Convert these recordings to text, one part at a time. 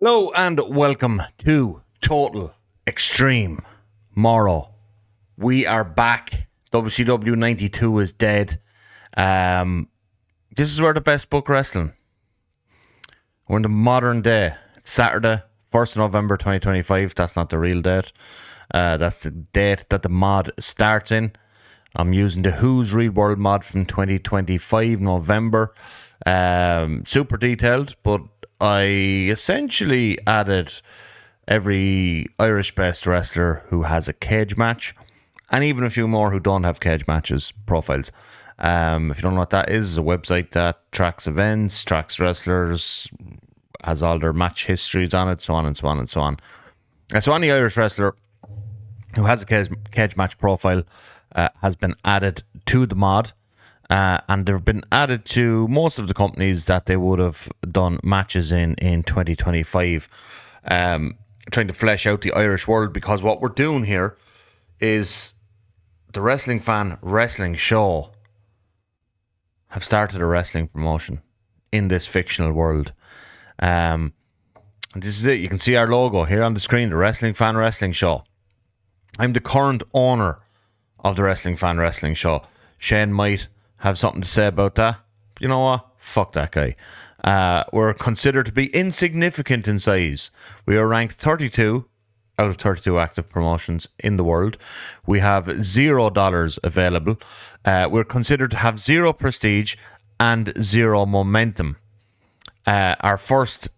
Hello and welcome to Total Extreme Morro. We are back. WCW 92 is dead. This is where the best book wrestling. We're in the modern day. It's Saturday, 1st of November 2025. That's not the real date. That's the date that the mod starts in. I'm using the Who's Real World mod from 2025 November. Super detailed, but I essentially added every Irish-based wrestler who has a cage match, and even a few more who don't have cage matches profiles. If you don't know what that is, it's a website that tracks events, tracks wrestlers, has all their match histories on it, so on and so on and so on. So any Irish wrestler who has a cage match profile has been added to the mod. And they've been added to most of the companies that they would have done matches in 2025. Trying to flesh out the Irish world, because what we're doing here is the Wrestling Fan Wrestling Show have started a wrestling promotion in this fictional world. And this is it. You can see our logo here on the screen, the Wrestling Fan Wrestling Show. I'm the current owner of the Wrestling Fan Wrestling Show. Shane might have something to say about that. You know what? Fuck that guy. We're considered to be insignificant in size. We are ranked 32 out of 32 active promotions in the world. We have $0 available. We're considered to have zero prestige and zero momentum. Our first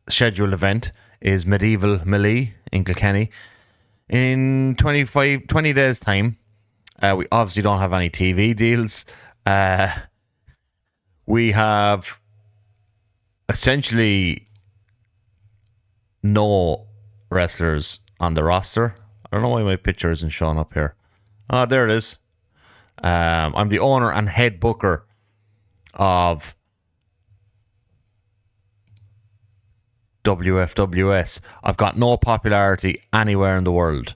scheduled event is Medieval Millie in Kilkenny in 20 days' time. We obviously don't have any TV deals. We have essentially no wrestlers on the roster. I don't know why my picture isn't showing up here. Oh, there it is. I'm the owner and head booker of WFWS. I've got no popularity anywhere in the world.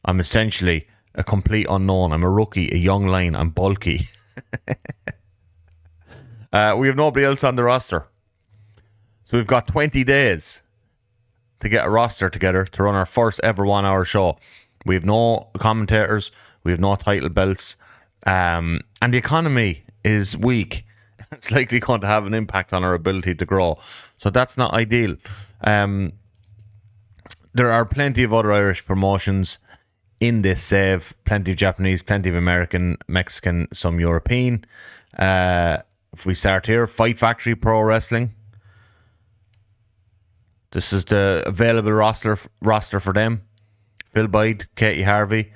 I'm essentially a complete unknown. I'm a rookie, a young lion. I'm bulky. We have nobody else on the roster, so we've got 20 days to get a roster together to run our first ever 1 hour show. We have no commentators, we have no title belts, and the economy is weak. It's likely going to have an impact on our ability to grow, so that's not ideal. There are plenty of other Irish promotions in this save, plenty of Japanese, plenty of American, Mexican, some European. If we start here, Fight Factory Pro Wrestling. This is the available roster for them. Phil Boyd, Katie Harvey,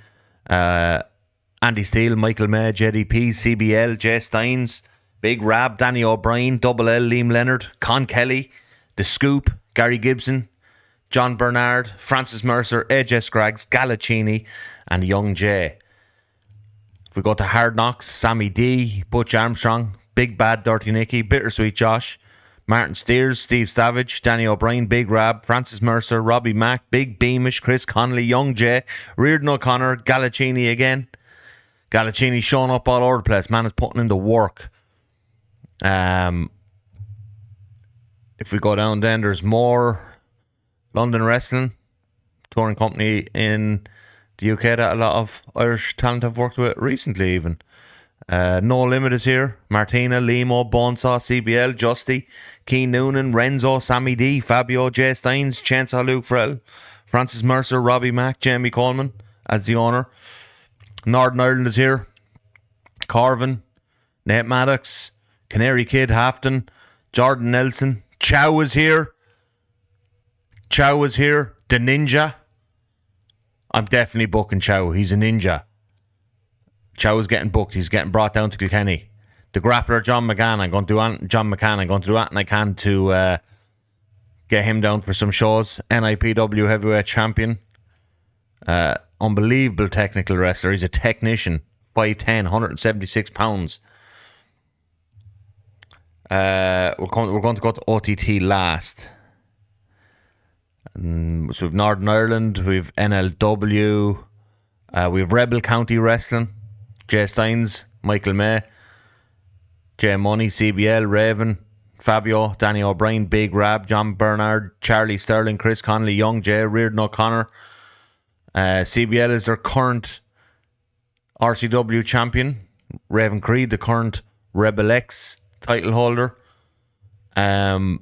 Andy Steele, Michael May, JDP, CBL, Jay Steins, Big Rab, Danny O'Brien, Double L, Liam Leonard, Con Kelly, The Scoop, Gary Gibson, John Bernard, Francis Mercer, AJ Scraggs, Galacini, and Young Jay. If we go to Hard Knocks, Sammy D, Butch Armstrong, Big Bad Dirty Nicky, Bittersweet Josh, Martin Steers, Steve Savage, Danny O'Brien, Big Rab, Francis Mercer, Robbie Mack, Big Beamish, Chris Connolly, Young Jay, Reardon O'Connor, Galacini again. Galacini showing up all over the place. Man is putting in the work. If we go down then, there's more London Wrestling, touring company in the UK that a lot of Irish talent have worked with recently even. No Limit is here. Martina, Limo, Bonesaw, CBL, Justy, Keen Noonan, Renzo, Sammy D, Fabio, Jay Steins, Chainsaw Luke Frehill, Francis Mercer, Robbie Mack, Jamie Coleman as the owner. Northern Ireland is here. Corvin, Nate Maddox, Canary Kid, Hafton, Jordan Nelson, Chow is here. The Ninja. I'm definitely booking Chow. He's a ninja. Chow is getting booked. He's getting brought down to Kilkenny. The Grappler, John McCann. I'm going to do anything I can to get him down for some shows. NIPW Heavyweight Champion. Unbelievable technical wrestler. He's a technician. 5'10", 176 pounds. We're going to go to OTT last. So we've Northern Ireland, we've NLW, we've Rebel County Wrestling, Jay Steins, Michael May, Jay Money, CBL, Raven, Fabio, Danny O'Brien, Big Rab, John Bernard, Charlie Sterling, Chris Connolly, Young Jay, Reardon O'Connor. CBL is their current RCW champion. Raven Creed, the current Rebel X title holder. A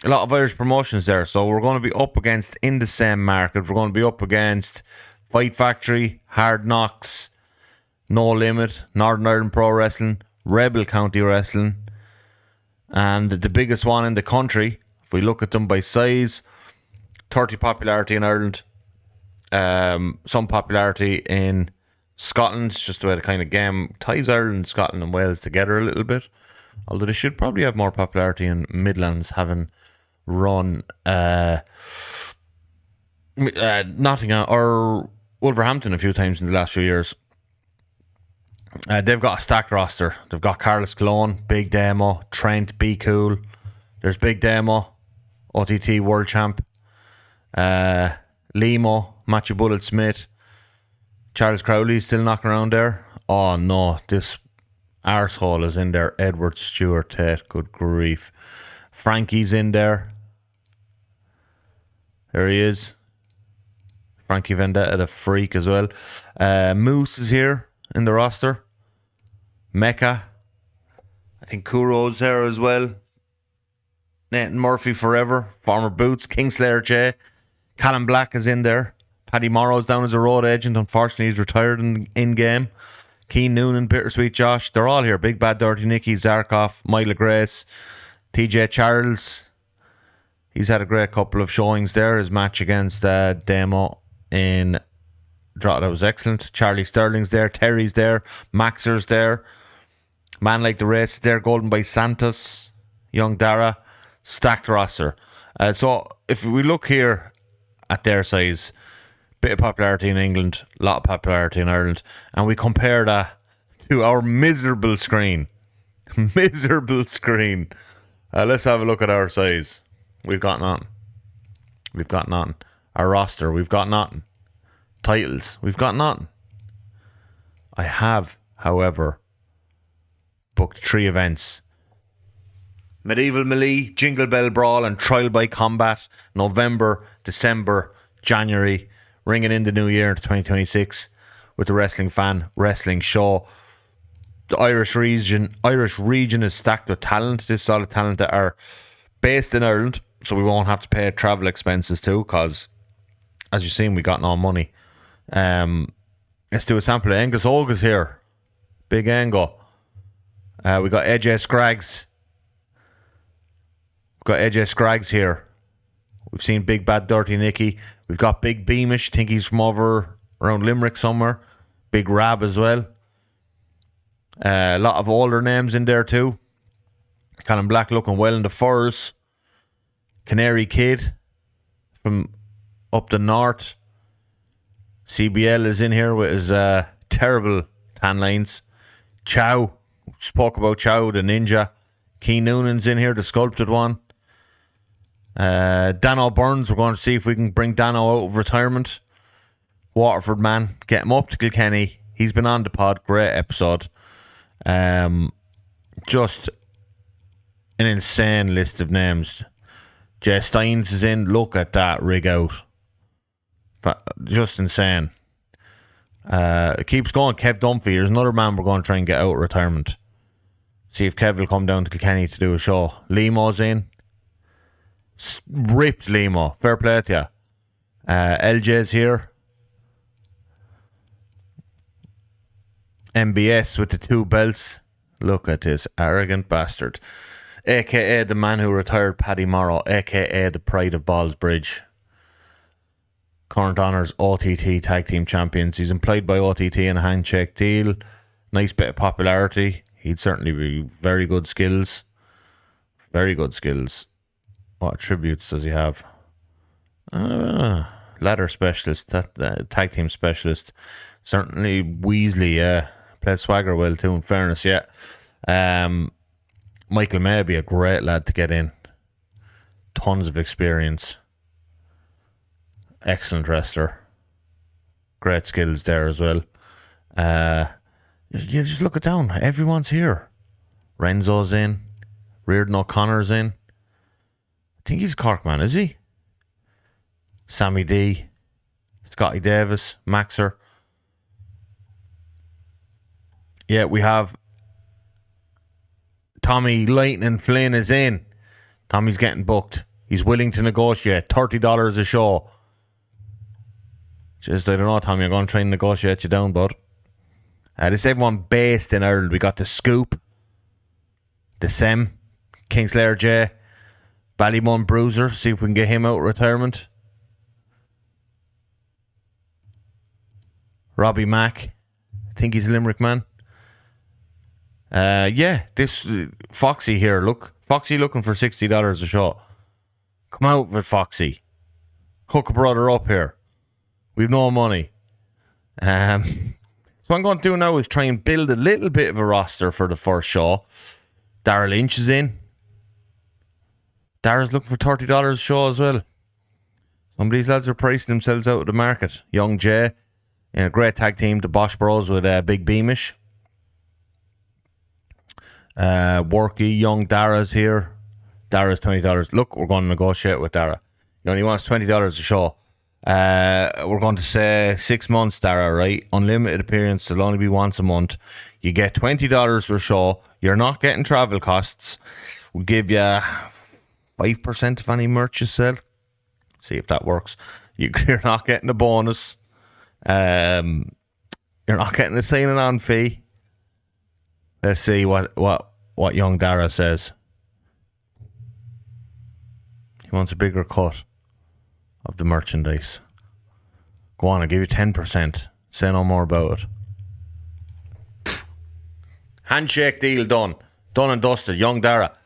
lot of Irish promotions there. So we're going to be up against, in the same market, we're going to be up against Fight Factory, Hard Knocks, No Limit, Northern Ireland Pro Wrestling, Rebel County Wrestling, and the biggest one in the country, if we look at them by size, 30 popularity in Ireland, some popularity in Scotland. It's just the way the kind of game ties Ireland, Scotland and Wales together a little bit, although they should probably have more popularity in Midlands, having run Nottingham or Wolverhampton a few times in the last few years. They've got a stacked roster. They've got Carlos Cologne, Big Demo, Trent, Be Cool. There's Big Demo, OTT World Champ, Limo, Matthew Bullet Smith, Charles Crowley's still knocking around there. Oh no, this arsehole is in there. Edward Stewart Tate, good grief. Frankie's in there. There he is. Frankie Vendetta, the freak as well. Moose is here in the roster. Mecca. I think Kuro's there as well. Nathan Murphy forever. Former Boots. Kingslayer J. Callum Black is in there. Paddy Morrow's down as a road agent. Unfortunately, he's retired in game. Keen Noonan, Bittersweet Josh. They're all here. Big Bad Dirty Nicky, Zarkov, Myla Grace, TJ Charles. He's had a great couple of showings there. His match against Demo in Drogheda was excellent. Charlie Sterling's there. Terry's there. Maxer's there. Man Like the Race is there. Golden by Santos. Young Dara. Stacked roster. So if we look here at their size, bit of popularity in England, a lot of popularity in Ireland, and we compare that to our miserable screen. Miserable screen. Let's have a look at our size. We've got nothing. We've got nothing. Our roster, we've got nothing. Titles, we've got nothing. I have, however, booked 3 events. Medieval Millie, Jingle Bell Brawl and Trial by Combat, November, December, January, ringing in the new year into 2026 with the Wrestling Fan Wrestling Show. The Irish region is stacked with talent. This is all the talent that are based in Ireland, so we won't have to pay travel expenses too, because as you've seen, we got no money. Let's do a sample of Angus Olga's here. Big Ango. We got AJ Scraggs. We've got AJ Scraggs here. We've seen Big Bad Dirty Nicky. We've got Big Beamish. Think he's from over around Limerick somewhere. Big Rab as well. A lot of older names in there too. Callum Black looking well in the furs. Canary Kid from up the north. CBL is in here with his terrible tan lines. Chow. Spoke about Chow, the ninja. Keen Noonan's in here, the sculpted one. Dano Burns, we're going to see if we can bring Dano out of retirement. Waterford man, get him up to Kilkenny. He's been on the pod, great episode. Just an insane list of names. Jay Steins is in, look at that rig out. Just insane. It keeps going. Kev Dunphy, there's another man we're going to try and get out of retirement. See if Kev will come down to Kilkenny to do a show. Limo's in. Ripped Limo. Fair play to you. LJ's here. MBS with the 2 belts. Look at this arrogant bastard. AKA the man who retired Paddy Morrow. AKA the pride of Ballsbridge. Current honours OTT Tag Team Champions. He's employed by OTT in a handshake deal. Nice bit of popularity. He'd certainly be very good skills. Very good skills. What attributes does he have? Ladder specialist. Tag team specialist. Certainly Weasley, yeah. Played Swagger well too, in fairness, yeah. Michael May be a great lad to get in. Tons of experience. Excellent wrestler. Great skills there as well. You just look it down. Everyone's here. Renzo's in. Reardon O'Connor's in. I think he's Cork man, is he? Sammy D, Scotty Davis, Maxer. Yeah, we have Tommy Lightning Flynn is in. Tommy's getting booked. He's willing to negotiate. $30 a show. Just, I don't know, Tommy. I'm going to try and negotiate you down, bud. This is everyone based in Ireland. We got the Scoop, the Sem, Kingslayer J, Ballymun Bruiser. See if we can get him out of retirement. Robbie Mack. I think he's a Limerick man. This Foxy here. Look, Foxy looking for $60 a show. Come out with Foxy. Hook a brother up here. We've no money. So what I'm going to do now is try and build a little bit of a roster for the first show. Dara Lynch is in. Dara's looking for $30 a show as well. Some of these lads are pricing themselves out of the market. Young Jay, in a great tag team, the Bosch Bros with Big Beamish. Worky, young Dara's here. Dara's $20. Look, we're going to negotiate with Dara. He only wants $20 a show. We're going to say 6 months, Dara, right? Unlimited appearance. It'll only be once a month. You get $20 per show. You're not getting travel costs. We'll give you 5% of any merch you sell. See if that works. You're not getting a bonus. You're not getting a signing on fee. Let's see what young Dara says. He wants a bigger cut of the merchandise. Go on, I'll give you 10%. Say no more about it. Handshake deal done. Done and dusted. Young Dara.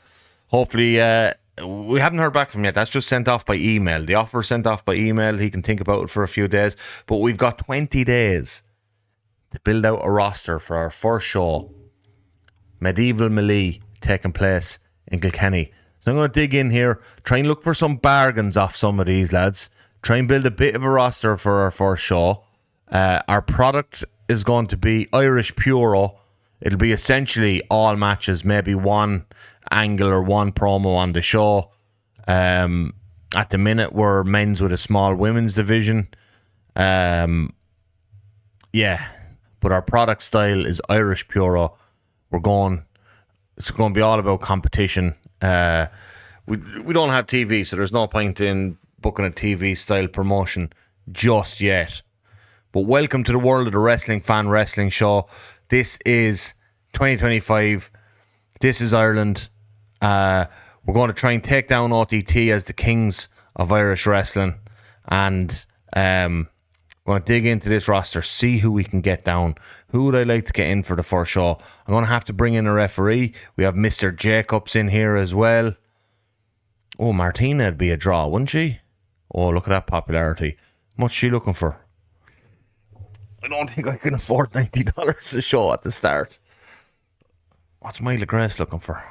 Hopefully, we haven't heard back from him yet. That's just sent off by email. The offer sent off by email. He can think about it for a few days. But we've got 20 days to build out a roster for our first show. Medieval Millie taking place in Kilkenny. So I'm going to dig in here, try and look for some bargains off some of these lads, try and build a bit of a roster for our first show. Our product is going to be Irish Puro. It'll be essentially all matches, maybe one angle or one promo on the show. At the minute, we're men's with a small women's division. But our product style is Irish Puro. It's going to be all about competition. We don't have TV, so there's no point in booking a TV style promotion just yet. But welcome to the world of the Wrestling Fan Wrestling Show. This is 2025. This is Ireland. We're going to try and take down OTT as the kings of Irish wrestling, and going to dig into this roster, see who we can get down. Who would I like to get in for the first show? I'm going to have to bring in a referee. We have Mr. Jacobs in here as well. Oh, Martina would be a draw, wouldn't she? Oh, look at that popularity. What's she looking for? I don't think I can afford $90 a show at the start. What's Myla Grace looking for?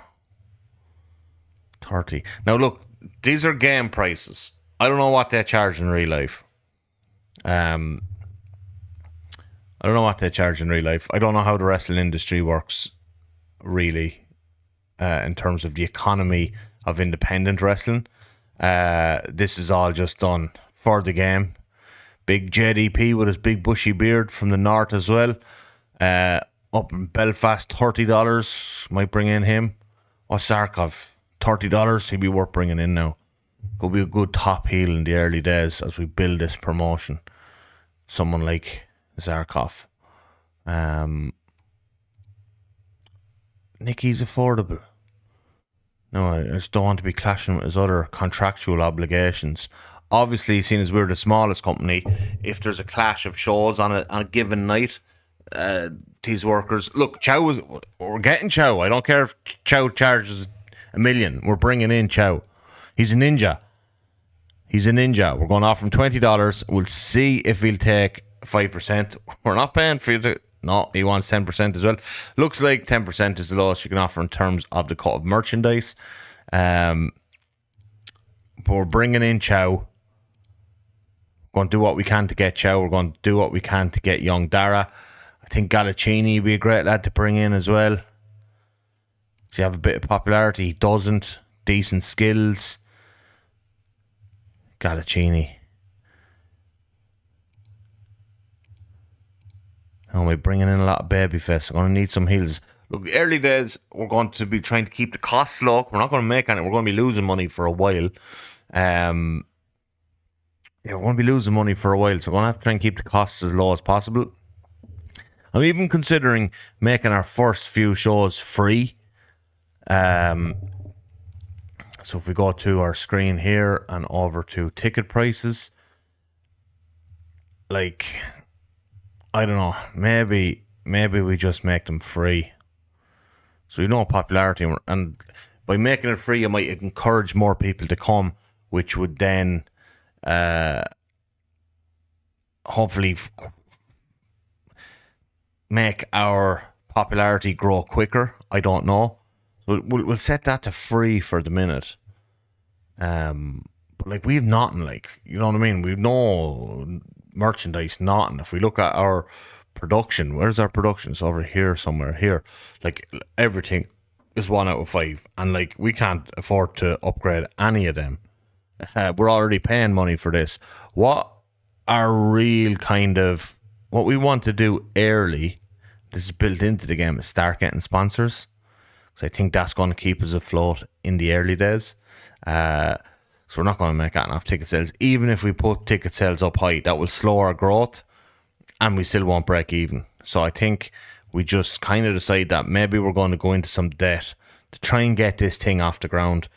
30. Now look, these are game prices. I don't know what they charge in real life. I don't know what they charge in real life. I don't know how the wrestling industry works, really, in terms of the economy of independent wrestling. This is all just done for the game. Big JDP with his big bushy beard from the north as well. Up in Belfast, $30. Might bring in him. What's Zarkov? $30. He'd be worth bringing in now. Could be a good top heel in the early days as we build this promotion. Someone like Zarkov. Nicky's affordable. No, I just don't want to be clashing with his other contractual obligations. Obviously, seeing as we're the smallest company, if there's a clash of shows on a given night, these workers... Look, we're getting Chow. I don't care if Chow charges $1 million. We're bringing in Chow. He's a ninja. We're going to offer him $20. We'll see if he'll take 5%. We're not paying for you to... No, he wants 10% as well. Looks like 10% is the lowest you can offer in terms of the cut of merchandise. But we're bringing in Chow. We're going to do what we can to get Chow. We're going to do what we can to get young Dara. I think Galacini would be a great lad to bring in as well. Does he have a bit of popularity? He doesn't. Decent skills. Galacini. Oh, we're bringing in a lot of babyface. We're going to need some heels. Look, early days, we're going to be trying to keep the costs low. We're not going to make any. We're going to be losing money for a while. Yeah, we're going to be losing money for a while, so we're going to have to try and keep the costs as low as possible. I'm even considering making our first few shows free. So if we go to our screen here and over to ticket prices, like, I don't know, maybe we just make them free. So you know popularity, and by making it free, you might encourage more people to come, which would then hopefully make our popularity grow quicker. I don't know. So we'll set that to free for the minute. But like, we've nothing, like, you know what I mean? We've no merchandise, nothing. If we look at our production, where's our production? It's over here somewhere here. Like, everything is 1 out of 5, and like, we can't afford to upgrade any of them. We're already paying money for this. What we want to do early, this is built into the game, is start getting sponsors, because I think that's going to keep us afloat in the early days. So we're not going to make that enough ticket sales. Even if we put ticket sales up high, that will slow our growth, and we still won't break even. So I think we just kind of decide that maybe we're going to go into some debt to try and get this thing off the ground.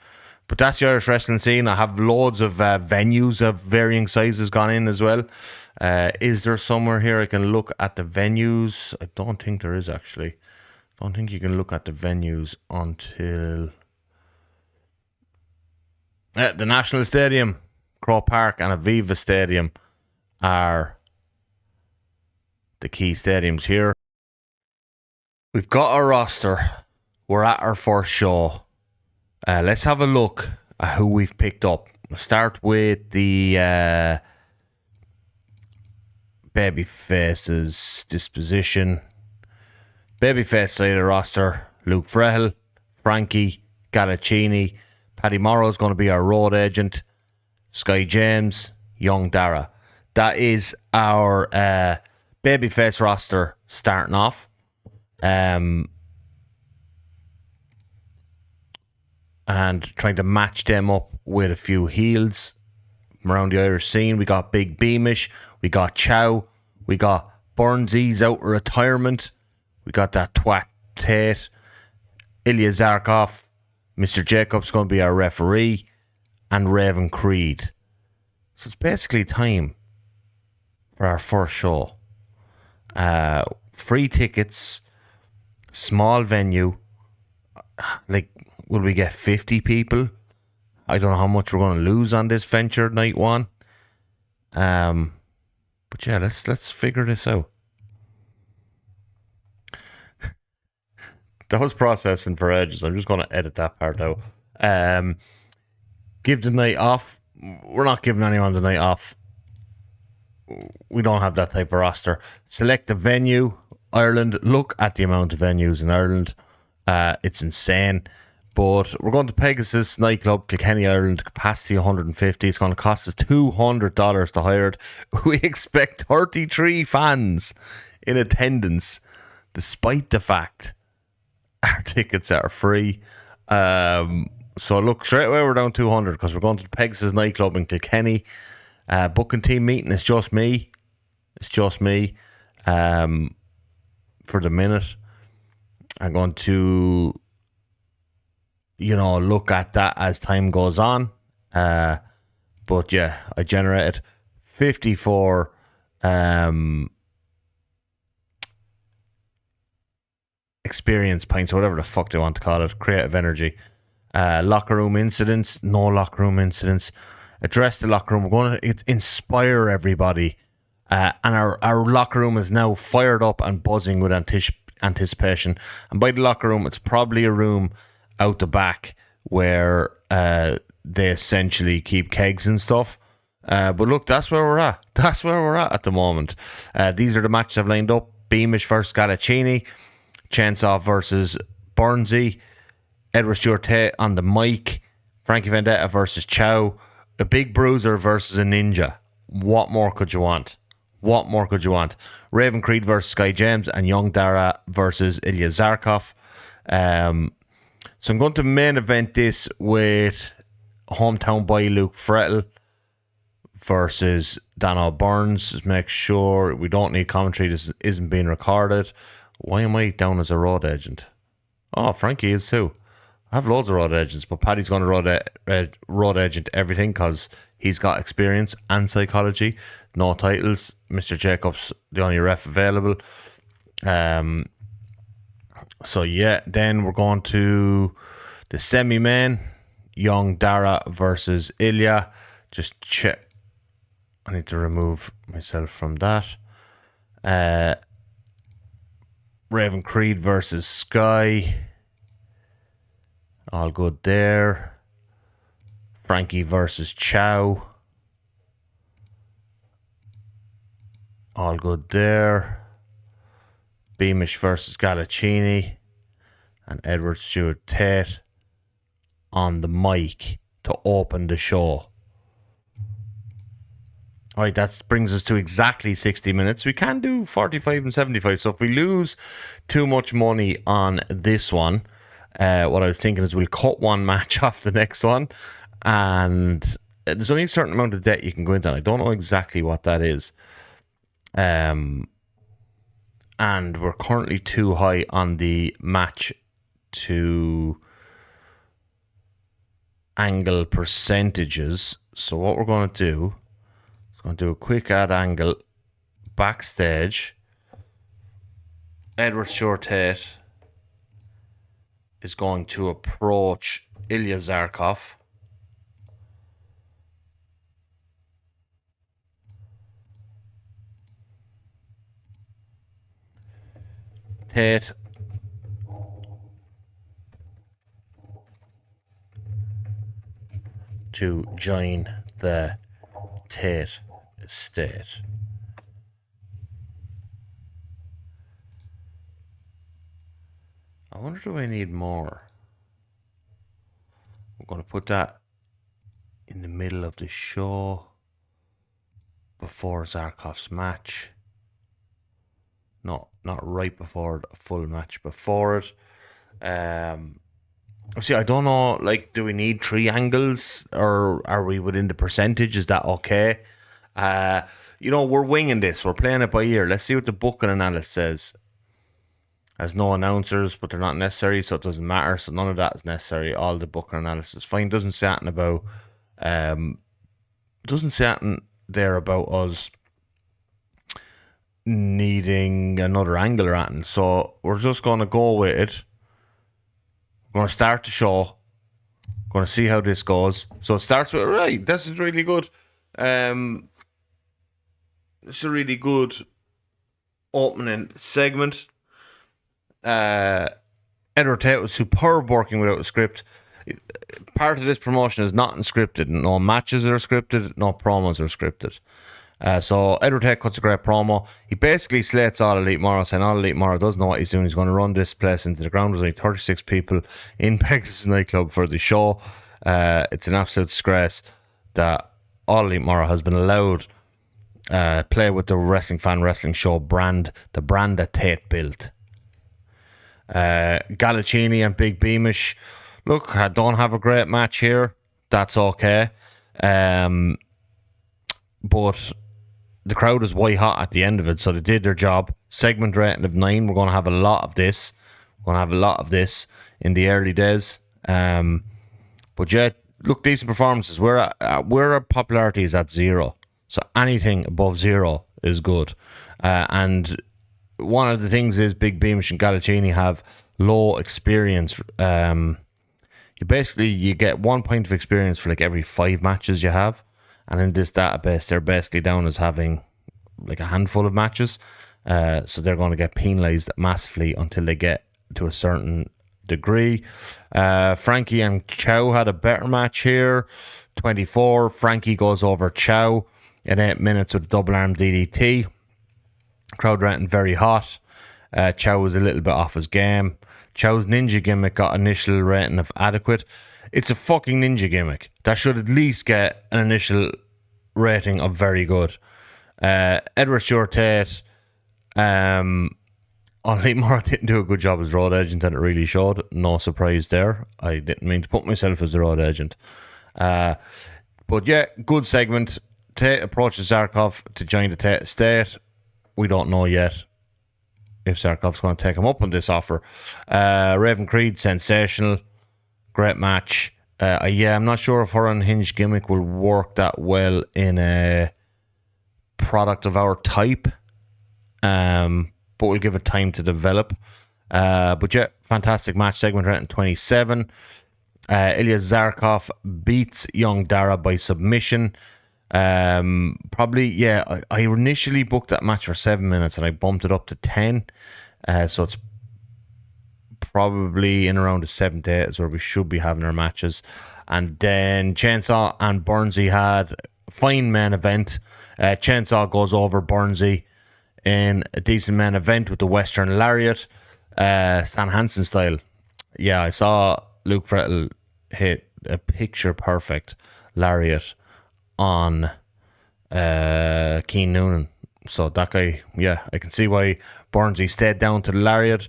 But that's the Irish wrestling scene. I have loads of venues of varying sizes gone in as well. Is there somewhere here I can look at the venues? I don't think there is, actually. I don't think you can look at the venues until the National Stadium, Croke Park and Aviva Stadium are the key stadiums here. We've got our roster. We're at our first show. Let's have a look at who we've picked up. We'll start with the Babyface's disposition. Babyface side of the roster: Luke Frehill, Frankie, Galacini. Paddy Morrow's going to be our road agent. Sky James, Young Dara. That is our Babyface roster starting off. And trying to match them up with a few heels from around the Irish scene. We got Big Beamish, we got Chow, we got Burnsy's out of retirement, we got that twat Tate, Ilya Zarkov, Mr. Jacobs going to be our referee, and Raven Creed. So it's basically time for our first show. Free tickets, small venue. Like, will we get 50 people? I don't know how much we're going to lose on this venture night one. But yeah, let's figure this out. That was processing for ages. I'm just going to edit that part out. Give the night off. We're not giving anyone the night off. We don't have that type of roster. Select the venue. Ireland. Look at the amount of venues in Ireland. It's insane. But we're going to Pegasus nightclub, Kilkenny, Ireland. Capacity 150. It's going to cost us $200 to hire it. We expect 33 fans in attendance, despite the fact our tickets are free. So look, straight away we're down 200 because we're going to the Pegasus nightclub in Kilkenny. Booking team meeting. It's just me. For the minute. I'm going to, look at that as time goes on. But yeah, I generated 54 experience points, or whatever the fuck they want to call it. Creative energy. Locker room incidents. No locker room incidents. Address the locker room. We're going to inspire everybody. And our locker room is now fired up and buzzing with anticipation. And by the locker room, it's probably a room out the back where they essentially keep kegs and stuff. But look, that's where we're at. That's where we're at the moment. These are the matches I've lined up. Beamish versus Galacini. Chainsaw versus Burnsy. Edward Stewart Tate on the mic. Frankie Vendetta versus Chow. A big bruiser versus a ninja. What more could you want? What more could you want? Raven Creed versus Sky James and Young Dara versus Ilya Zarkov. So I'm going to main event this with hometown boy Luke Frehill versus Daniel Burns. Just make sure we don't need commentary. This isn't being recorded. Why am I down as a road agent? Oh, Frankie is too. I have loads of road agents, but Paddy's going to road agent everything because he's got experience and psychology. No titles. Mr. Jacobs, the only ref available. So yeah, then we're going to the semi-main. Young Dara versus Ilya. Just check. I need to remove myself from that. Raven Creed versus Sky. All good there. Frankie versus Chow. All good there. Beamish versus Galacini. And Edward Stewart Tate on the mic to open the show. Alright, that brings us to exactly 60 minutes. We can do 45 and 75. So if we lose too much money on this one, what I was thinking is we'll cut one match off the next one. And there's only a certain amount of debt you can go into. And I don't know exactly what that is. And we're currently too high on the match to angle percentages. So what we're going to do is going to do a quick add angle backstage. Edward Stewart Tate is going to approach Ilya Zarkov. Tate to join the Tate estate. I wonder, do I need more? I'm going to put that in the middle of the show before Zarkov's match. No, not right before the full match, before it. See, I don't know, like, do we need triangles or are we within the percentage? Is that okay? We're winging this. We're playing it by ear. Let's see what the booking analyst says. Has no announcers, but they're not necessary, so it doesn't matter. So none of that is necessary. All the booking analysis fine. Doesn't say anything about doesn't say anything there about us needing another angle or anything. So we're just gonna go with it. We're gonna start the show. Gonna see how this goes. So it starts with, right, this is really good. It's a really good opening segment. Edward Tate was superb working without a script. Part of this promotion is not unscripted. No matches are scripted, no promos are scripted. So Edward Tate cuts a great promo. He basically slates All Elite Morro, saying All Elite Morro doesn't know what he's doing. He's going to run this place into the ground. There's only 36 people in Pegasus nightclub for the show. It's an absolute disgrace that All Elite Morro has been allowed play with the wrestling fan wrestling show brand, the brand that Tate built. Galacini and Big Beamish, look, I don't have a great match here. That's okay. But the crowd is white hot at the end of it, so they did their job. Segment rating of 9. We're going to have a lot of this. We're going to have a lot of this in the early days. But yeah, look, decent performances. Our popularity is at 0. So anything above 0 is good. And one of the things is Big Beamish and Galacini have low experience. You get 1 point of experience for like every 5 matches you have. And in this database, they're basically down as having like a handful of matches. So they're going to get penalised massively until they get to a certain degree. Frankie and Chow had a better match here. 24. Frankie goes over Chow in 8 minutes with a double arm DDT. Crowd rating very hot. Chow was a little bit off his game. Chow's ninja gimmick got initial rating of adequate. It's a fucking ninja gimmick. That should at least get an initial rating of very good. Edward Stewart Tate, All Elite Morro didn't do a good job as road agent, and it really showed. No surprise there. I didn't mean to put myself as the road agent. But yeah, good segment. Tate approaches Zarkov to join the Tate estate. We don't know yet if Zarkov's going to take him up on this offer. Raven Creed, sensational. Great match. I'm not sure if her unhinged gimmick will work that well in a product of our type. But we'll give it time to develop. But yeah, fantastic match. Segment rating 27. Ilya Zarkov beats Young Dara by submission. Probably, yeah, I initially booked that match for 7 minutes and I bumped it up to 10. So it's probably in around the 7 to 8 is where we should be having our matches. And then Chainsaw and Burnsy had a fine main event. Chainsaw goes over Burnsy in a decent main event with the Western Lariat, Stan Hansen style. Yeah, I saw Luke Frehill hit a picture perfect Lariat on Keane Noonan. So that guy, yeah, I can see why Burnsy stayed down to the Lariat.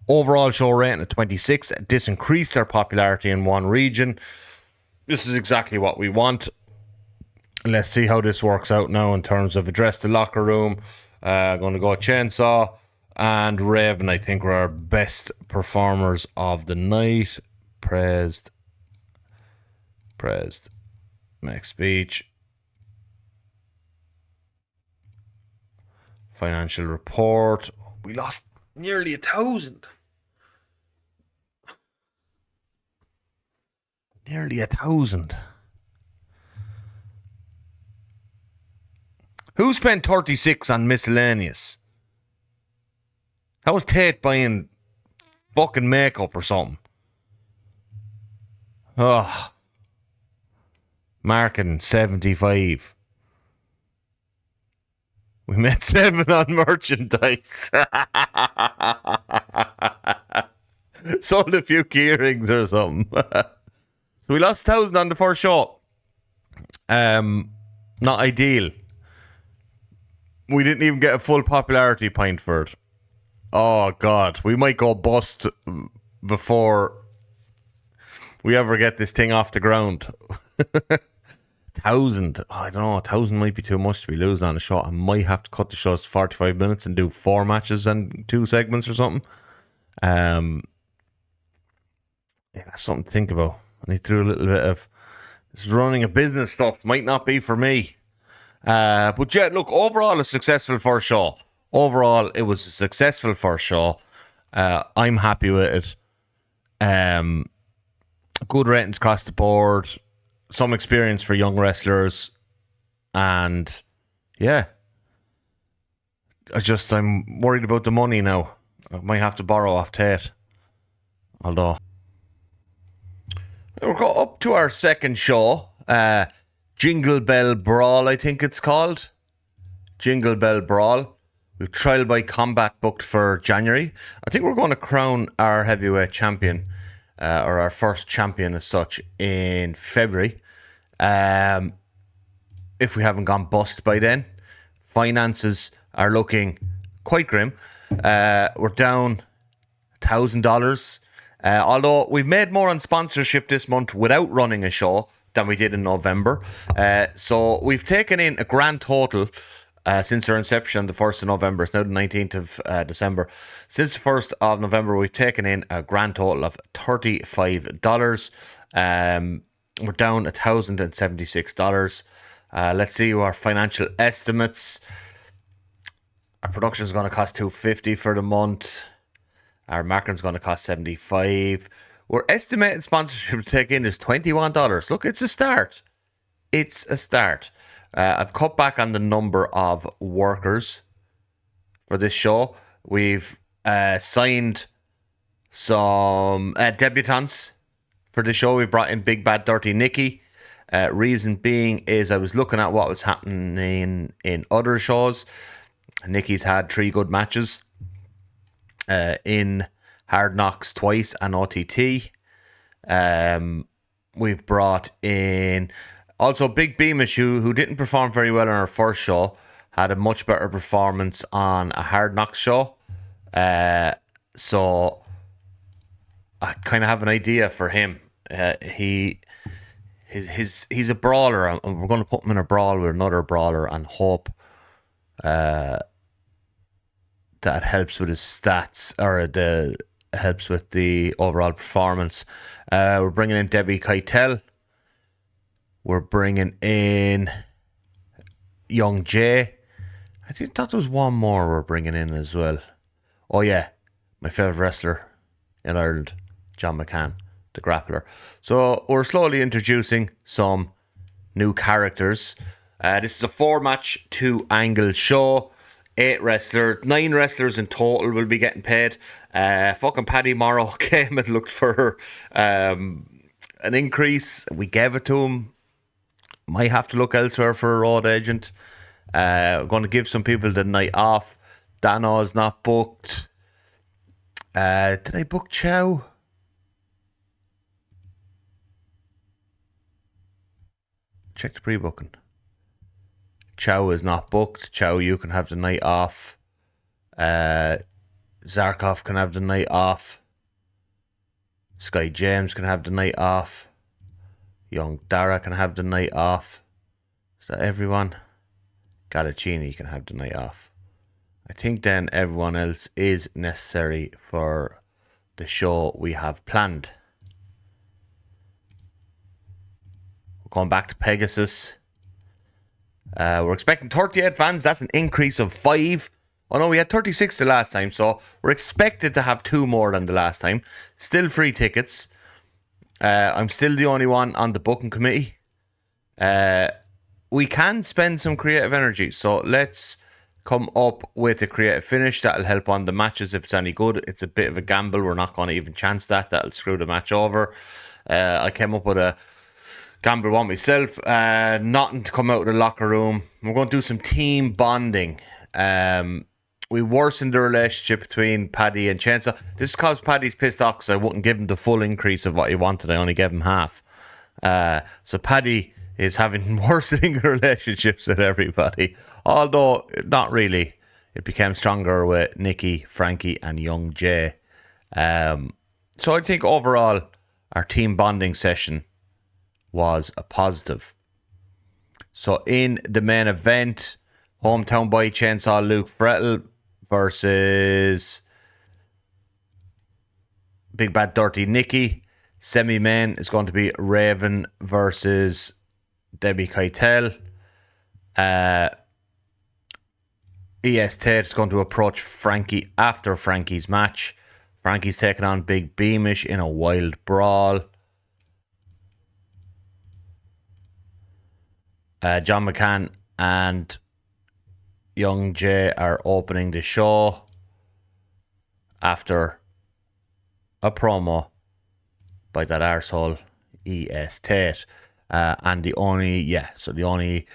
Overall show rating at 26. This increased their popularity in one region. This is exactly what we want. Let's see how this works out now in terms of address the locker room. Going to go Chainsaw and Raven, I think, were our best performers of the night. Praised. Make speech. Financial report. We lost nearly 1,000. Nearly 1,000. Who spent 36 on miscellaneous? How was Tate buying fucking makeup or something? Oh. Marketing 75. We made 7 on merchandise. Sold a few key rings or something. So we lost 1,000 on the first show. Not ideal. We didn't even get a full popularity point for it. Oh God, we might go bust before we ever get this thing off the ground. 1,000. I don't know. 1,000 might be too much to be losing on a show. I might have to cut the shows to 45 minutes and do 4 matches and 2 segments or something. Yeah, that's something to think about. I need to do a little bit of this running a business stuff. Might not be for me. But yeah, look, overall a successful first show. Overall, it was a successful first show. I'm happy with it. Good ratings across the board. Some experience for young wrestlers. And yeah. I'm worried about the money now. I might have to borrow off Tate. Although we'll go up to our second show. Jingle Bell Brawl, I think it's called. Jingle Bell Brawl. We've Trial by Combat booked for January. I think we're going to crown our heavyweight champion, or our first champion as such, in February. If we haven't gone bust by then. Finances are looking quite grim. We're down $1,000. Although we've made more on sponsorship this month without running a show than we did in November. So we've taken in a grand total since our inception on the 1st of November. It's now the 19th of December. Since the 1st of November, we've taken in a grand total of $35. We're down $1,076. Let's see our financial estimates. Our production is going to cost $250 for the month. Our marketing's going to cost $75. We're estimating sponsorship to take in is $21. Look, it's a start. It's a start. I've cut back on the number of workers for this show. We've signed some debutants for the show. We brought in Big Bad Dirty Nikki. Reason being is I was looking at what was happening in other shows. Nikki's had 3 good matches in Hard Knocks twice and OTT. We've brought in also Big Beamish, who didn't perform very well on our first show, had a much better performance on a Hard Knocks show. So I kind of have an idea for him. He's a brawler, and we're going to put him in a brawl with another brawler and hope that helps with his stats, or helps with the overall performance. We're bringing in Debbie Keitel. We're bringing in Young Jay. I thought there was one more we're bringing in as well. Oh yeah, my favourite wrestler in Ireland, John McCann, the Grappler. So we're slowly introducing some new characters. This is a 4-match, 2-angle show. 9 wrestlers in total will be getting paid. Fucking Paddy Morrow came and looked for an increase. We gave it to him. Might have to look elsewhere for a road agent. Going to give some people the night off. Dano is not booked. Did I book Chow? Check the pre-booking. Chow is not booked. Chow, you can have the night off. Zarkov can have the night off. Sky James can have the night off. Young Dara can have the night off. Is that everyone? Galacini can have the night off. I think then everyone else is necessary for the show we have planned. We're going back to Pegasus. We're expecting 38 fans. That's an increase of 5. Oh no, we had 36 the last time, so we're expected to have 2 more than the last time. Still free tickets. I'm still the only one on the booking committee. We can spend some creative energy, so let's come up with a creative finish that'll help on the matches if it's any good. It's a bit of a gamble. We're not going to even chance that. That'll screw the match over. I came up with a gamble one myself. Nothing to come out of the locker room. We're going to do some team bonding. We worsened the relationship between Paddy and Chainsaw. This is because Paddy's pissed off because I wouldn't give him the full increase of what he wanted. I only gave him half. So Paddy is having worsening relationships with everybody. Although, not really. It became stronger with Nikki, Frankie and Young Jay. So I think overall, our team bonding session was a positive. So in the main event, hometown boy Chainsaw Luke Frehill versus Big Bad Dirty Nikki. Semi-main is going to be Raven versus Debbie Keitel. S Tate is going to approach Frankie after Frankie's match. Frankie's taking on Big Beamish in a wild brawl. John McCann and Young Jay are opening the show after a promo by that arsehole S Tate. And the only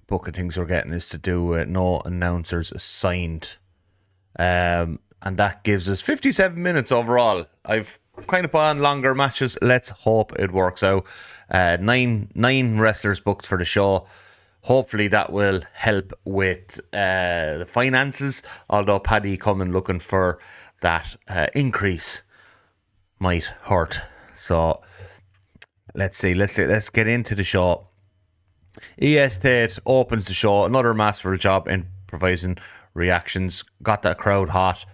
book of things we're getting is to do no announcers assigned. And that gives us 57 minutes overall. I've kind of put on longer matches. Let's hope it works out. Nine wrestlers booked for the show. Hopefully that will help with the finances. Although Paddy coming looking for that increase might hurt. So let's see. Let's get into the show. S Tate opens the show. Another masterful job improvising reactions. Got that crowd hot.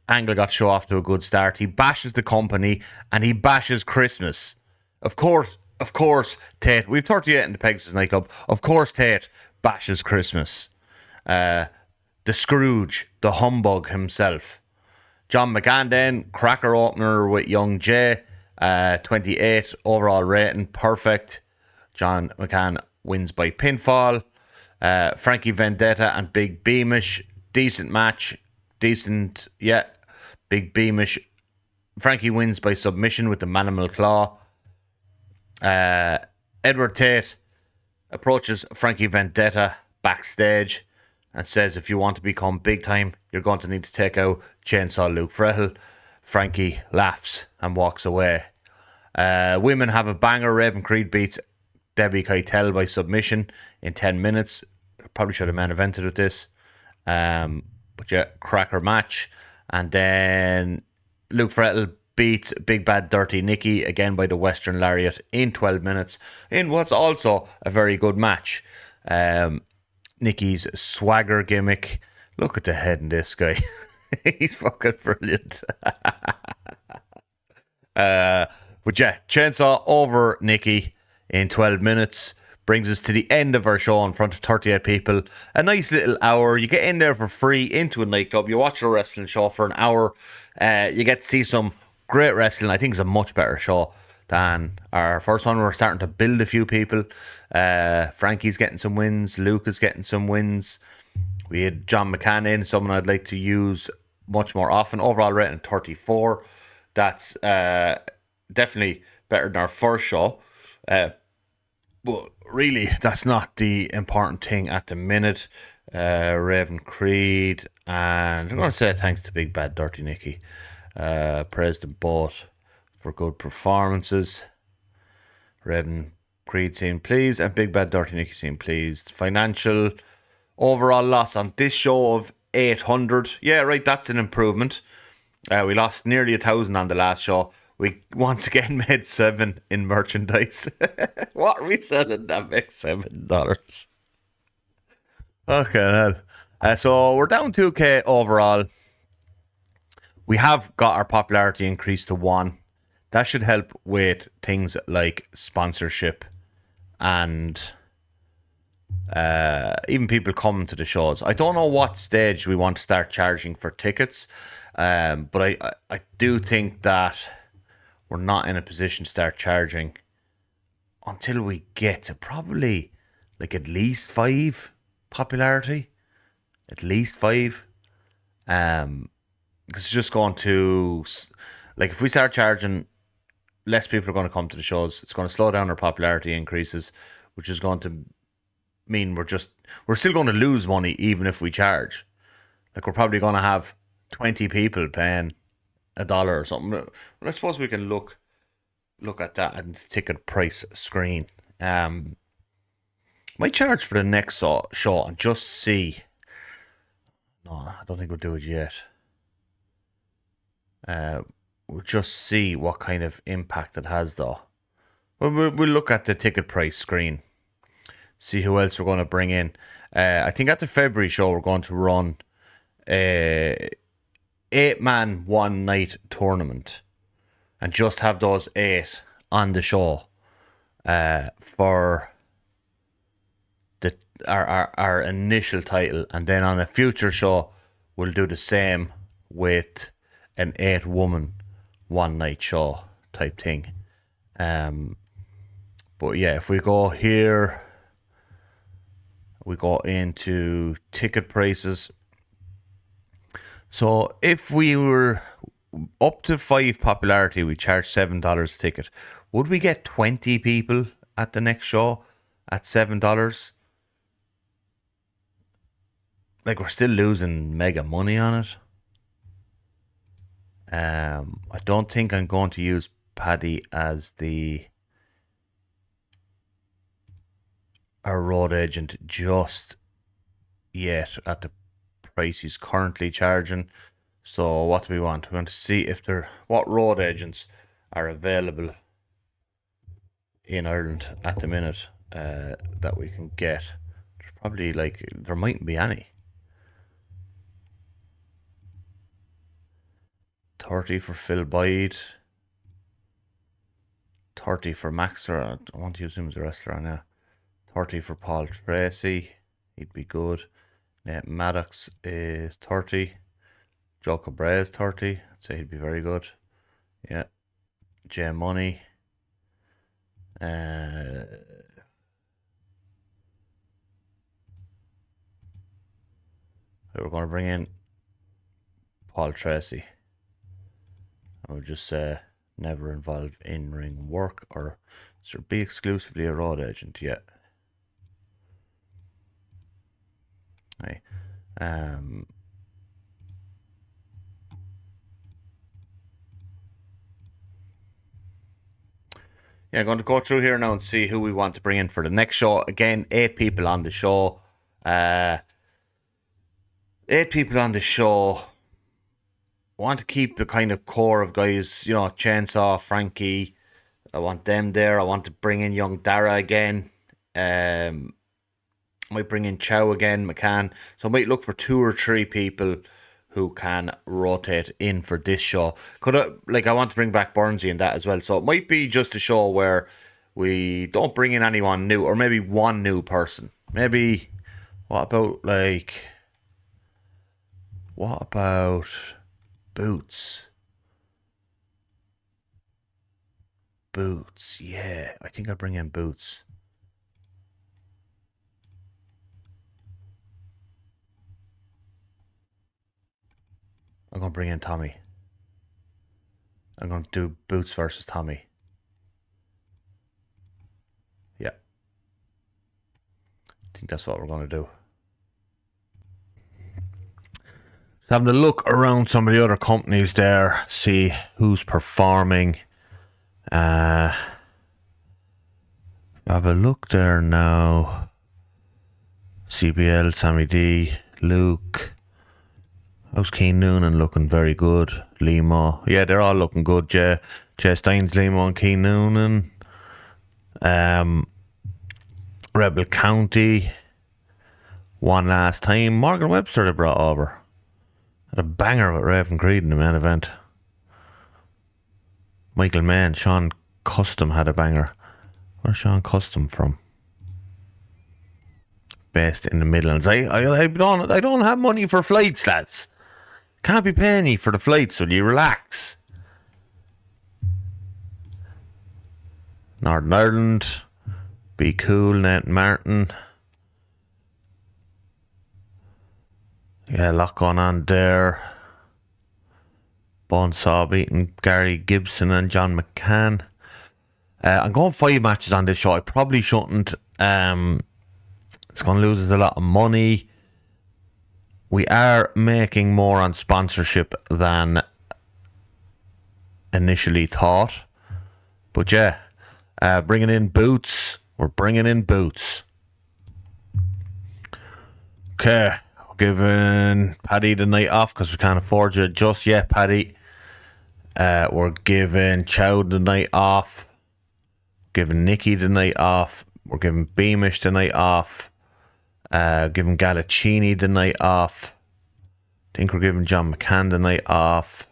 Angle got show off to a good start. He bashes the company and he bashes Christmas. Of course, Tate. We've 38 in the Pegasus nightclub. Of course, Tate bashes Christmas. The Scrooge, the humbug himself. John McCann then, cracker opener with Young Jay. 28 overall rating, perfect. John McCann wins by pinfall. Frankie Vendetta and Big Beamish, decent match. Big Beamish. Frankie wins by submission with the Manimal Claw. Edward Tate approaches Frankie Vendetta backstage. and says if you want to become big time, you're going to need to take out Chainsaw Luke Frehill. Frankie laughs and walks away. Women have a banger. Raven Creed beats Debbie Keitel by submission in 10 minutes. Probably should have main evented with this. But yeah, cracker match. And then Luke Frehill beats Big Bad Dirty Nikki again by the Western Lariat in 12 minutes in what's also a very good match. Nikki's swagger gimmick. Look at the head in this guy. He's fucking brilliant. But yeah, Chainsaw over Nikki in 12 minutes. Brings us to the end of our show in front of 38 people. A nice little hour. You get in there for free into a nightclub. You watch a wrestling show for an hour. You get to see some great wrestling. I think it's a much better show than our first one. We're starting to build a few people. Frankie's getting some wins. Luke is getting some wins. We had John McCann in, someone I'd like to use much more often. Overall rating 34. That's definitely better than our first show. But really, that's not the important thing at the minute. Raven Creed, and I'm going to say thanks to Big Bad Dirty Nikki. Praise them both for good performances. Raven Creed seemed pleased, and Big Bad Dirty Nikki seemed pleased. Financial overall loss on this show of 800. Yeah, right, that's an improvement. We lost nearly 1,000 on the last show. We once again made 7 in merchandise. What are we selling that makes $7? Okay, hell. So we're down 2k overall. We have got our popularity increased to 1. That should help with things like sponsorship and even people coming to the shows. I don't know what stage we want to start charging for tickets, but I do think that we're not in a position to start charging until we get to probably like at least 5 popularity. At least 5. Because it's just going to, like, if we start charging, less people are going to come to the shows. It's going to slow down our popularity increases, which is going to mean we're still going to lose money even if we charge. Like, we're probably going to have 20 people paying $1 or something. But I suppose we can look at that and ticket price screen. Might charge for the next show and just see. No, I don't think we'll do it yet. We'll just see what kind of impact it has, though. We'll look at the ticket price screen. See who else we're going to bring in. I think at the February show we're going to run a 8-man one night tournament and just have those 8 on the show for our initial title, and then on a future show we'll do the same with an 8-woman one night show type thing. But yeah, if we go here, we go into ticket prices. So if we were up to 5 popularity, we charge $7 a ticket. Would we get 20 people at the next show at $7? Like, we're still losing mega money on it. I don't think I'm going to use Paddy as our road agent just yet at the price he's currently charging. So what do we want? We want to see if what road agents are available in Ireland at the minute that we can get. There's probably there mightn't be any. 30 for Phil Boyd. 30 for Maxter. I don't want to use him as a wrestler now. 30 for Paul Tracy. He'd be good. Nate Maddox is 30. Joe Cabrera is 30. I'd say he'd be very good. Yeah. Jay Money. We're going to bring in Paul Tracy. I would just say never involve in-ring work, or should be exclusively a road agent yet. Right. Yeah, going to go through here now and see who we want to bring in for the next show. Again, 8 people on the show. 8 people on the show. I want to keep the kind of core of guys, you know, Chainsaw, Frankie. I want them there. I want to bring in young Dara again. Might bring in Chow again, McCann. So I might look for 2 or 3 people who can rotate in for this show. I want to bring back Burnsy and that as well. So it might be just a show where we don't bring in anyone new, or maybe one new person. Maybe, what about Boots? Boots, yeah. I think I'll bring in Boots. I'm going to bring in Tommy. I'm going to do Boots versus Tommy. Yeah. I think that's what we're going to do. Just having a look around some of the other companies there, see who's performing. Have a look there now. CBL, Sammy D, Luke. How's Keen Noonan looking? Very good. Limo. Yeah, they're all looking good. Jay Steins, Limo and Keen Noonan. Rebel County. One last time. Morgan Webster they brought over. Had a banger with Raven Creed in the main event. Michael Mann, Sean Custom had a banger. Where's Sean Custom from? Based in the Midlands. I don't have money for flights, lads. Can't be paying you for the flights. Will you relax? Northern Ireland. Be Cool, Nate Martin. Yeah, a lot going on there. Bonesaw beating Gary Gibson and John McCann. I'm going 5 matches on this show. I probably shouldn't. It's going to lose us a lot of money. We are making more on sponsorship than initially thought. But yeah, bringing in Boots. We're bringing in Boots. Okay, we're giving Paddy the night off because we can't afford you just yet, Paddy. We're giving Chow the night off. Giving Nikki the night off. We're giving Beamish the night off. Giving Galacini the night off. I think we're giving John McCann the night off.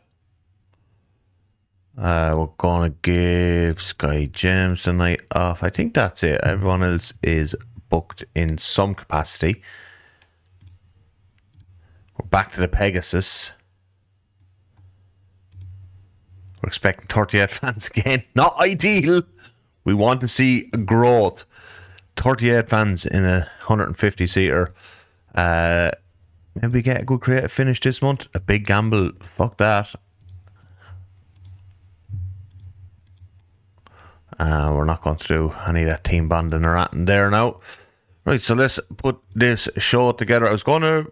We're gonna give Sky James the night off. I think that's it. Everyone else is booked in some capacity. We're back to the Pegasus. We're expecting 38 fans again. Not ideal. We want to see growth. 38 fans in a 150 seater. Maybe get a good creative finish this month. A big gamble. Fuck that. We're not going to do any of that team bonding or anything there now. Right, so let's put this show together. I was going to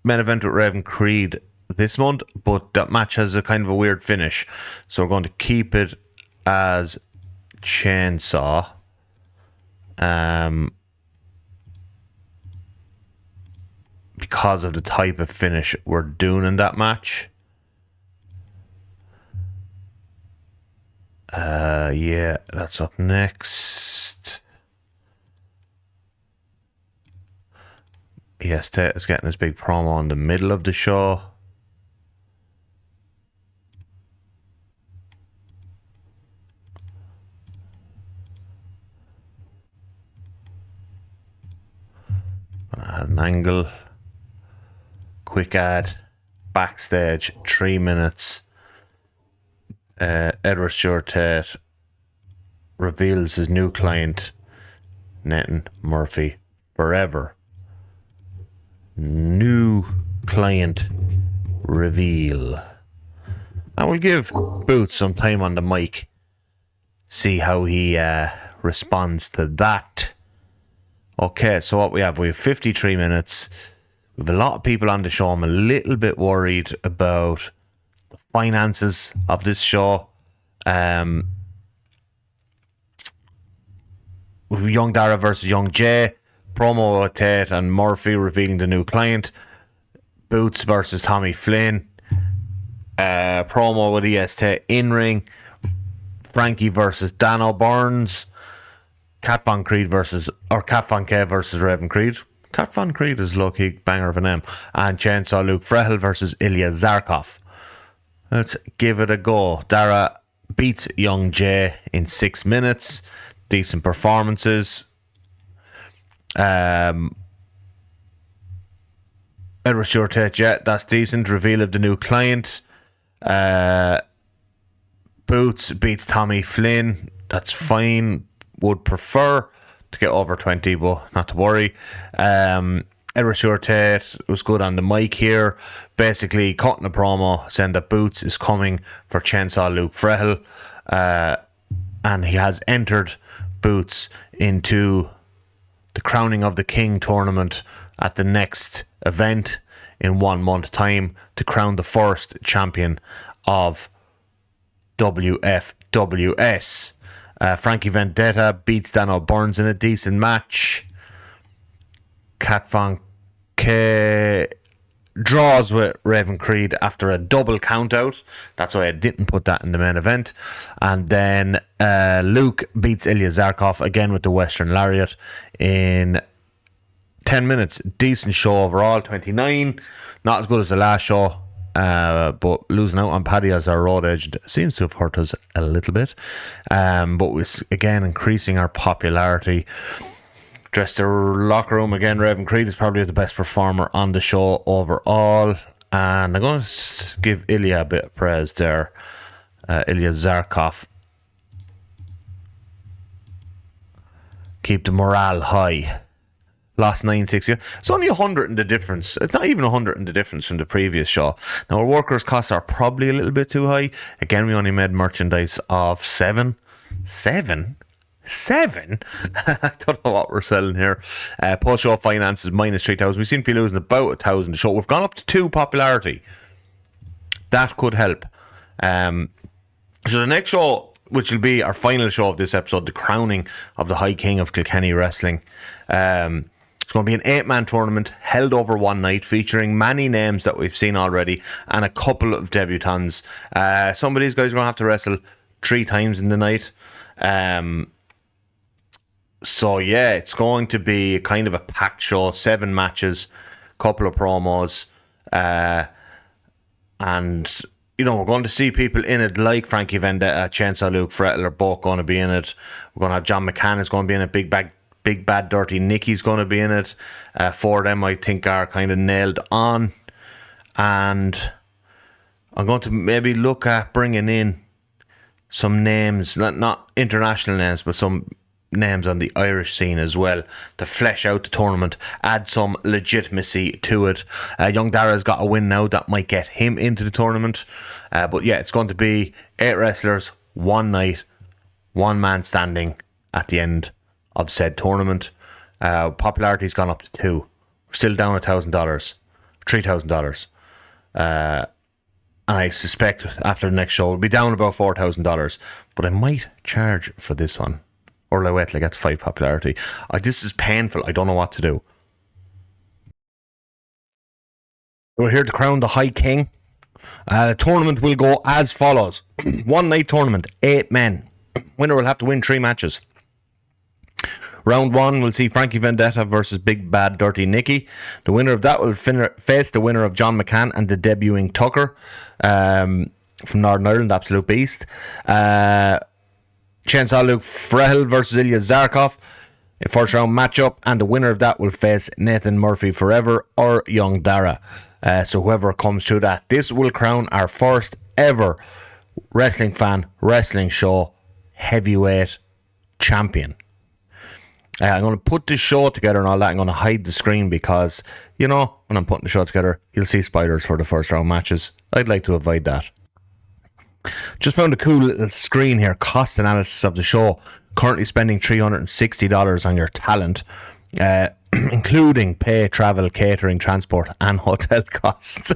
main event with Raven Creed this month, but that match has a kind of a weird finish. So we're going to keep it as Chainsaw. Because of the type of finish we're doing in that match. Yeah, that's up next. S Tate is getting his big promo in the middle of the show. I had an angle. Quick ad. Backstage. 3 minutes. Edward Stewart Tate reveals his new client, Nathan Murphy, forever. New client reveal. I will give Boots some time on the mic. See how he responds to that. Okay, so what we have 53 minutes. We have a lot of people on the show. I'm a little bit worried about the finances of this show. With Young Dara versus Young Jay, promo with Tate and Murphy revealing the new client. Boots versus Tommy Flynn. Promo with S Tate in ring. Frankie versus Dano Burns. Cat Von K versus Raven Creed. Cat Von Creed is low-key banger of a name. And Chainsaw Luke Frehill versus Ilya Zarkov. Let's give it a go. Dara beats Young Jay in 6 minutes. Decent performances. Edward Stewart Tate, yeah, that's decent. Reveal of the new client. Boots beats Tommy Flynn. That's fine. Would prefer to get over 20, but not to worry. Edward Stewart Tate was good on the mic here. Basically, cutting a promo, saying that Boots is coming for Chainsaw Luke Frehill. And he has entered Boots into the Crowning of the King tournament at the next event in 1 month time to crown the first champion of WFWS. Frankie Vendetta beats Dano Burns in a decent match. Cat Von K draws with Raven Creed after a double count out. That's why I didn't put that in the main event. And then Luke beats Ilya Zarkov again with the Western Lariat in 10 minutes. Decent show overall. 29. Not as good as the last show. But losing out on Paddy as our road agent seems to have hurt us a little bit. But with, again, increasing our popularity. Dressed the locker room again. Raven Creed is probably the best performer on the show overall. And I'm going to give Ilya a bit of praise there. Ilya Zarkov. Keep the morale high. Lost 9-6. It's only 100 in the difference. It's not even 100 in the difference from the previous show. Now, our workers' costs are probably a little bit too high. Again, we only made merchandise of 7. 7? I don't know what we're selling here. Post-show finances minus 3,000. We seem to be losing about 1,000 a show. We've gone up to 2 popularity. That could help. So the next show, which will be our final show of this episode, the crowning of the High King of Kilkenny Wrestling. It's going to be an 8-man tournament held over one night, featuring many names that we've seen already and a couple of debutants. Some of these guys are going to have to wrestle 3 times in the night. So yeah, it's going to be kind of a packed show. 7 matches, couple of promos, and you know, we're going to see people in it like Frankie Vendetta, Chainsaw Luke Frehill are both going to be in it. We're going to have John McCann is going to be in it. Big Bad Dirty Nicky's going to be in it. 4 of them I think are kind of nailed on. And I'm going to maybe look at bringing in some names, not international names, but some names on the Irish scene as well to flesh out the tournament, add some legitimacy to it. Young Dara's got a win now that might get him into the tournament. But yeah, it's going to be 8 wrestlers, 1 night, 1 man standing at the end of said tournament. Popularity's gone up to 2. We're still down $1,000, $3,000. And I suspect after the next show we'll be down about $4,000. But I might charge for this one. Or will I wait till I get to 5 popularity? This is painful. I don't know what to do. We're here to crown the High King. The tournament will go as follows. 1 night tournament, 8 men. Winner will have to win 3 matches. Round 1, we'll see Frankie Vendetta versus Big Bad Dirty Nicky. The winner of that will face the winner of John McCann and the debuting Tucker from Northern Ireland, Absolute Beast. Chainsaw Luke Frehill versus Ilya Zarkov, a first round matchup, and the winner of that will face Nathan Murphy Forever or Young Dara. So whoever comes through that, this will crown our first ever wrestling fan wrestling show heavyweight champion. I'm going to put this show together and all that. I'm going to hide the screen because, you know, when I'm putting the show together, you'll see spoilers for the first round matches. I'd like to avoid that. Just found a cool little screen here. Cost analysis of the show. Currently spending $360 on your talent. including pay, travel, catering, transport, and hotel costs.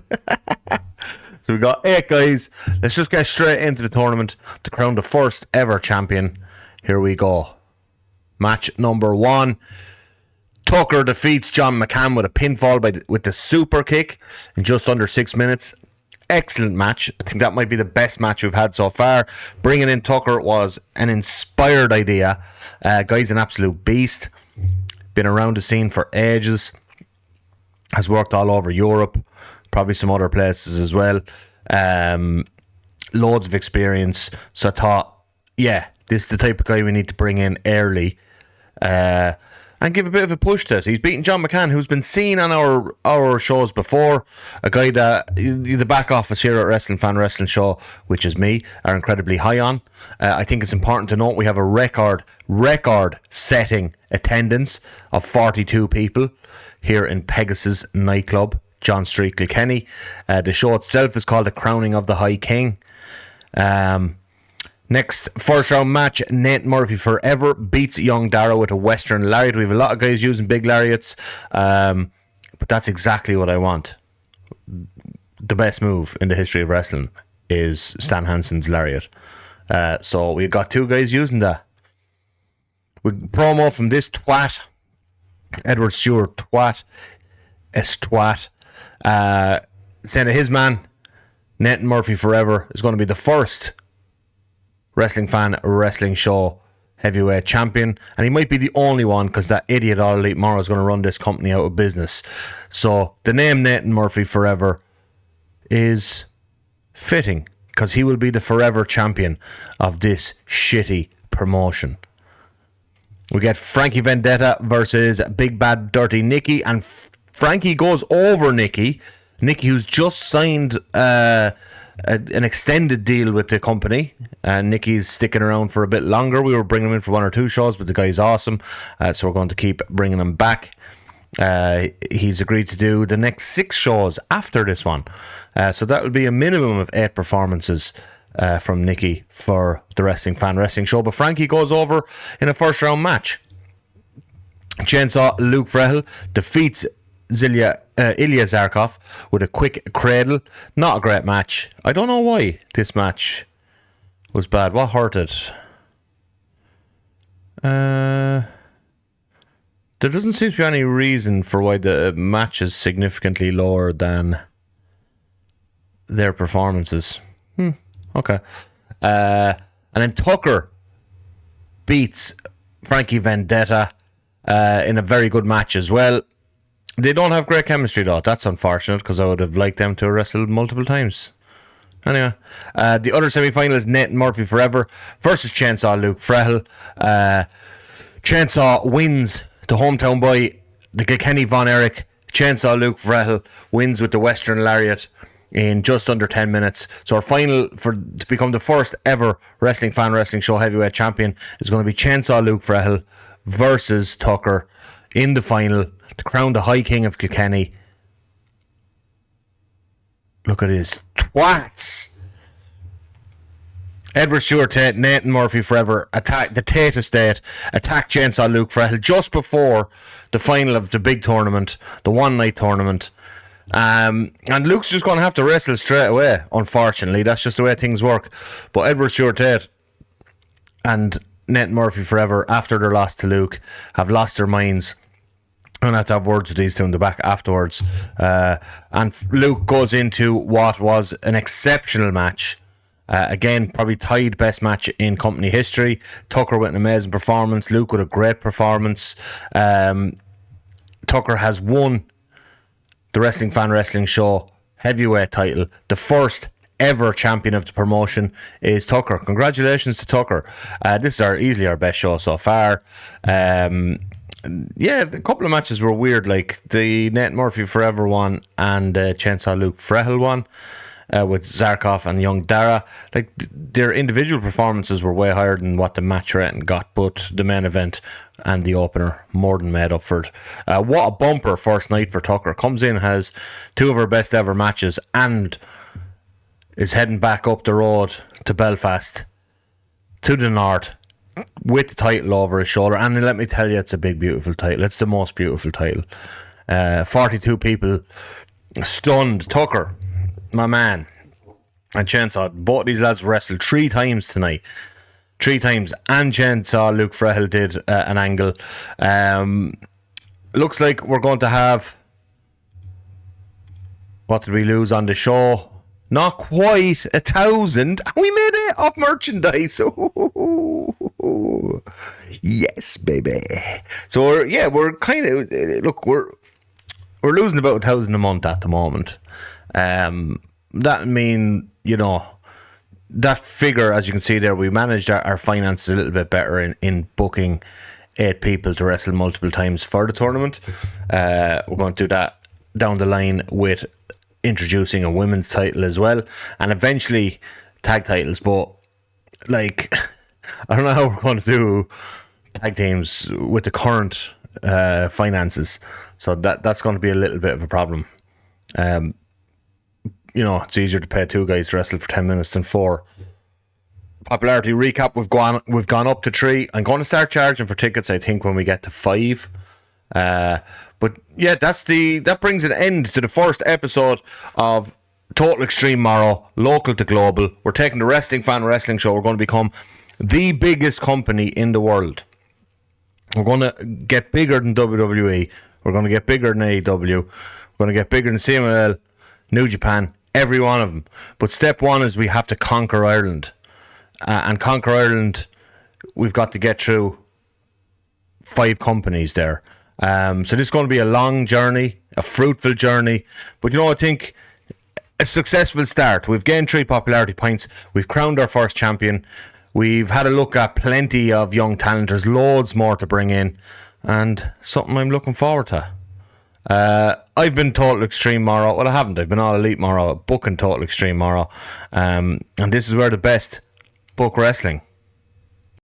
So we got 8 guys. Let's just get straight into the tournament to crown the first ever champion. Here we go. Match number 1. Tucker defeats John McCann with a pinfall with the super kick in just under 6 minutes. Excellent match. I think that might be the best match we've had so far. Bringing in Tucker was an inspired idea. Guy's an absolute beast. Been around the scene for ages. Has worked all over Europe. Probably some other places as well. Loads of experience. So I thought, yeah, this is the type of guy we need to bring in early. And give a bit of a push to it. He's beaten John McCann, who's been seen on our shows before. A guy that the back office here at Wrestling Fan Wrestling Show, which is me, are incredibly high on. I think it's important to note we have a record-setting attendance of 42 people here in Pegasus nightclub, John Street, Kilkenny. The show itself is called The Crowning of the High King. Next first round match, Nate Murphy Forever beats Young Dara with a Western Lariat. We have a lot of guys using big lariats, but that's exactly what I want. The best move in the history of wrestling is Stan Hansen's Lariat. So we've got 2 guys using that. We promo from this twat, Edward Stewart twat, saying that his man, Nate Murphy Forever, is going to be the first Wrestling Fan Wrestling Show heavyweight champion, and he might be the only one because that idiot All Elite Morro is going to run this company out of business. So the name Nathan Murphy Forever is fitting because he will be the forever champion of this shitty promotion. We get Frankie Vendetta versus Big Bad Dirty Nicky, and Frankie goes over Nicky, who's just signed an extended deal with the company. Nicky's sticking around for a bit longer. We were bringing him in for 1 or 2 shows, but the guy's awesome, so we're going to keep bringing him back. He's agreed to do the next 6 shows after this one, so that will be a minimum of 8 performances from Nicky for the Wrestling Fan Wrestling Show. But Frankie goes over in a first round match. Chainsaw Luke Frehill defeats Ilya Zarkov with a quick cradle. Not a great match. I don't know why this match was bad. What hurt it? There doesn't seem to be any reason for why the match is significantly lower than their performances. Okay. And then Tucker beats Frankie Vendetta in a very good match as well. They don't have great chemistry though. That's unfortunate because I would have liked them to have wrestled multiple times. Anyway, the other semi-final is Nate Murphy Forever versus Chainsaw Luke Frehill. Chainsaw wins the hometown boy, the Kilkenny Von Erich. Chainsaw Luke Frehill wins with the Western Lariat in just under 10 minutes. So our final to become the first ever Wrestling Fan Wrestling Show heavyweight champion is going to be Chainsaw Luke Frehill versus Tucker in the final to crown the High King of Kilkenny. Look at his twats. Edward Stewart Tate, Nathan Murphy Forever, attack the Tate estate, attack Chainsaw Luke Frehill just before the final of the big tournament, the one night tournament. And Luke's just going to have to wrestle straight away, unfortunately. That's just the way things work. But Edward Stewart Tate and Nathan Murphy Forever, after their loss to Luke, have lost their minds. I'm going to have to have words with these two in the back afterwards. And Luke goes into what was an exceptional match. Again, probably tied best match in company history. Tucker with an amazing performance. Luke with a great performance. Tucker has won the Wrestling Fan Wrestling Show heavyweight title. The first ever champion of the promotion is Tucker. Congratulations to Tucker. This is easily our best show so far. Yeah, a couple of matches were weird, like the Nate Murphy Forever one and Chainsaw Luke Frehill one with Zarkov and Young Dara. Like their individual performances were way higher than what the match rating got, but the main event and the opener more than made up for it. What a bumper first night for Tucker. Comes in, has 2 of her best ever matches, and is heading back up the road to Belfast, to the north, with the title over his shoulder. And let me tell you, it's a big, beautiful title. It's the most beautiful title. 42 people stunned. Tucker, my man, and Chainsaw. Both these lads wrestled 3 times tonight. 3 times. And Chainsaw, Luke Frehill did an angle. Looks like we're going to have... What did we lose on the show? Not quite 1,000. We made it off merchandise. Ooh. Yes, baby. So we're kind of... Look, we're losing about 1,000 a month at the moment. That mean, that figure, as you can see there, we managed our finances a little bit better in booking 8 people to wrestle multiple times for the tournament. We're going to do that down the line with introducing a women's title as well, and eventually tag titles. But I don't know how we're going to do tag teams with the current finances, so that's going to be a little bit of a problem. It's easier to pay 2 guys to wrestle for 10 minutes than 4. Popularity recap: we've gone up to 3. I'm going to start charging for tickets, I think, when we get to 5. But yeah, that brings an end to the first episode of Total Extreme Morro, local to global. We're taking the Wrestling Fan Wrestling Show. We're going to become the biggest company in the world. We're going to get bigger than WWE. We're going to get bigger than AEW. We're going to get bigger than CMLL, New Japan, every one of them. But step 1 is we have to conquer Ireland. And conquer Ireland, we've got to get through 5 companies there. So this is going to be a long journey, a fruitful journey. But I think a successful start. We've gained 3 popularity points. We've crowned our first champion. We've had a look at plenty of young talent. There's loads more to bring in. And something I'm looking forward to. I've been Total Extreme Morro. Well, I haven't. I've been All Elite Morro, booking Total Extreme Morro. And this is where the best book wrestling.